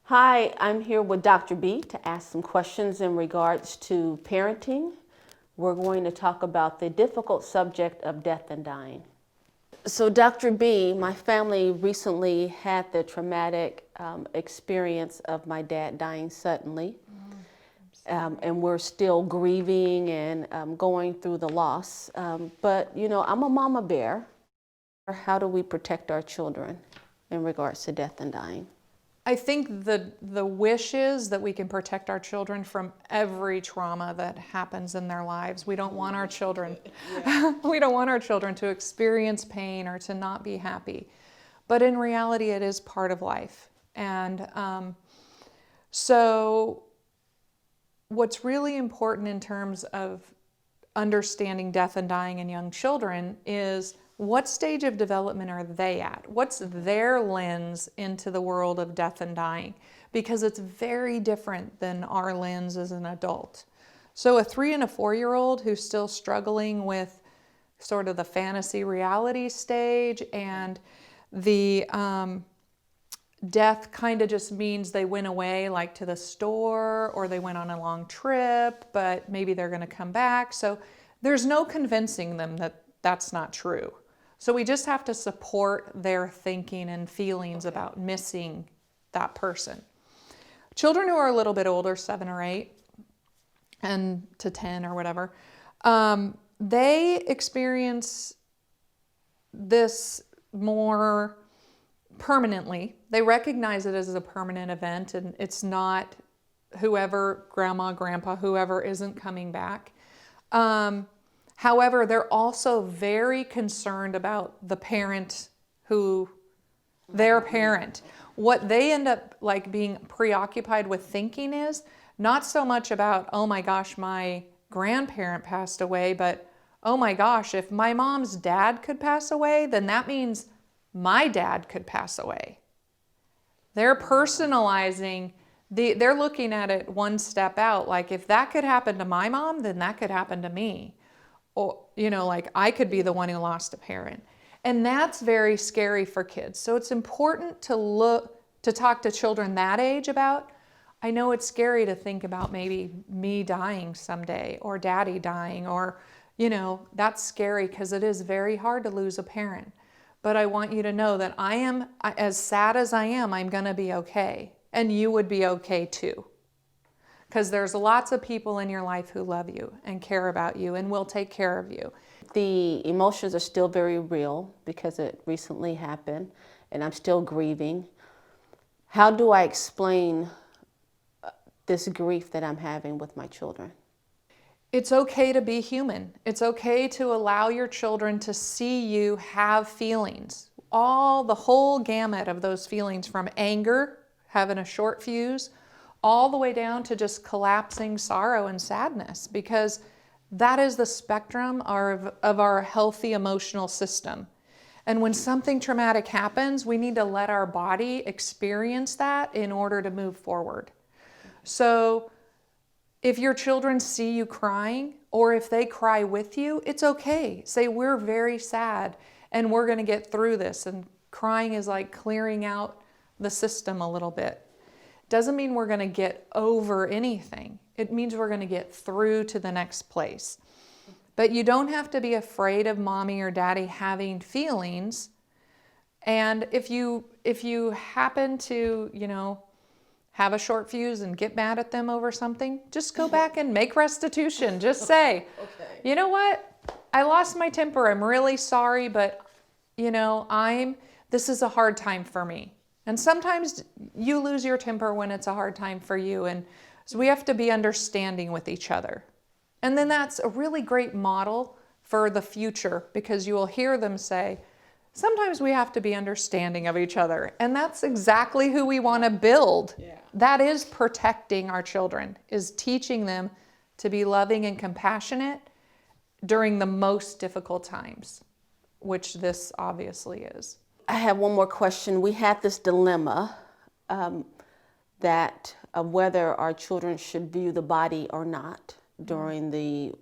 Hi, I'm here with Dr. B to ask some questions in regards to parenting. We're going to talk about the difficult subject of death and dying. So, Dr. B, my family recently had the traumatic experience of my dad dying suddenly. And we're still grieving and going through the loss. But, I'm a mama bear. How do we protect our children in regards to death and dying? I think the wish is that we can protect our children from every trauma that happens in their lives. We don't want our children, we don't want our children to experience pain or to not be happy. But in reality, it is part of life. And so what's really important in terms of understanding death and dying in young children is what stage of development are they at? What's their lens into the world of death and dying? Because it's very different than our lens as an adult. So a 3 and a 4-year-old who's still struggling with sort of the fantasy reality stage and the death kind of just means they went away like to the store or they went on a long trip, but maybe they're going to come back. So there's no convincing them that that's not true. So we just have to support their thinking and feelings about missing that person. Children who are a little bit older, 7 or 8, and to 10 or whatever, they experience this more permanently. They recognize it as a permanent event, and it's not whoever, grandma, grandpa, whoever isn't coming back. However, they're also very concerned about the parent their parent. What they end up like being preoccupied with thinking is not so much about, oh my gosh, my grandparent passed away, but oh my gosh, if my mom's dad could pass away, then that means my dad could pass away. They're personalizing, they're looking at it one step out, like if that could happen to my mom, then that could happen to me. Or, like I could be the one who lost a parent. And that's very scary for kids. So it's important to talk to children that age about, I know it's scary to think about maybe me dying someday or daddy dying or, that's scary because it is very hard to lose a parent. But I want you to know that as sad as I am, I'm going to be okay. And you would be okay too. Because there's lots of people in your life who love you and care about you and will take care of you. The emotions are still very real because it recently happened and I'm still grieving. How do I explain this grief that I'm having with my children? It's okay to be human. It's okay to allow your children to see you have feelings. The whole gamut of those feelings, from anger, having a short fuse, all the way down to just collapsing sorrow and sadness, because that is the spectrum of our healthy emotional system. And when something traumatic happens, we need to let our body experience that in order to move forward. So if your children see you crying, or if they cry with you, it's okay. Say, we're very sad and we're going to get through this. And crying is like clearing out the system a little bit. Doesn't mean we're going to get over anything. It means we're going to get through to the next place. But you don't have to be afraid of mommy or daddy having feelings. And if you happen to, have a short fuse and get mad at them over something, just go back and make restitution. Just say, okay, you know what? I lost my temper. I'm really sorry, but this is a hard time for me. And sometimes you lose your temper when it's a hard time for you. And so we have to be understanding with each other. And then that's a really great model for the future, because you will hear them say, sometimes we have to be understanding of each other. And that's exactly who we want to build. Yeah. That is protecting our children, is teaching them to be loving and compassionate during the most difficult times, which this obviously is. I have one more question. We had this dilemma that of whether our children should view the body or not during the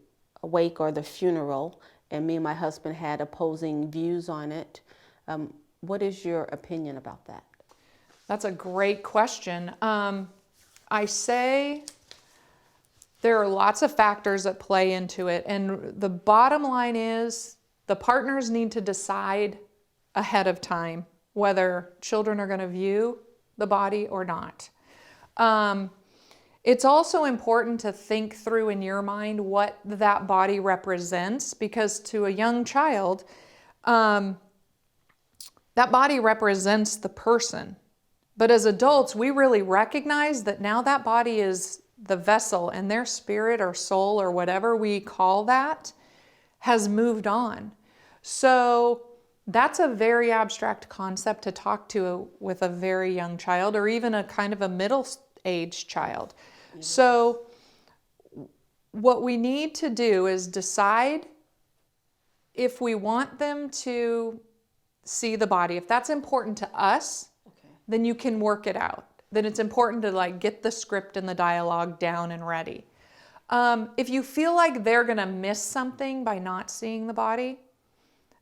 wake or the funeral, and me and my husband had opposing views on it. What is your opinion about that? That's a great question. I say there are lots of factors that play into it. And the bottom line is the partners need to decide ahead of time whether children are going to view the body or not. It's also important to think through in your mind what that body represents, because to a young child, that body represents the person. But as adults, we really recognize that now that body is the vessel, and their spirit or soul or whatever we call that has moved on. So that's a very abstract concept to talk to with a very young child, or even a kind of a middle-aged child. So what we need to do is decide if we want them to see the body. If that's important to us, then you can work it out. Then it's important to like get the script and the dialogue down and ready. If you feel like they're gonna miss something by not seeing the body,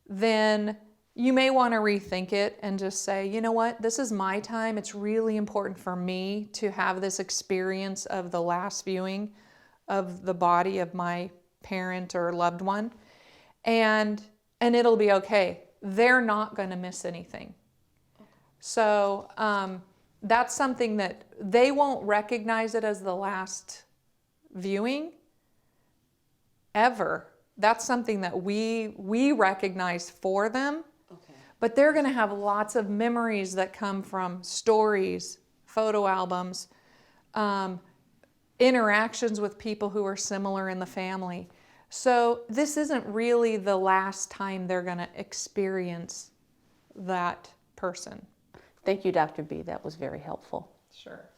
then you may want to rethink it and just say, you know what, this is my time. It's really important for me to have this experience of the last viewing of the body of my parent or loved one. And it'll be okay. They're not going to miss anything. So that's something that they won't recognize it as the last viewing ever. That's something that we recognize for them. Okay. But they're going to have lots of memories that come from stories, photo albums, interactions with people who are similar in the family. So this isn't really the last time they're going to experience that person. Thank you, Dr. B. That was very helpful. Sure.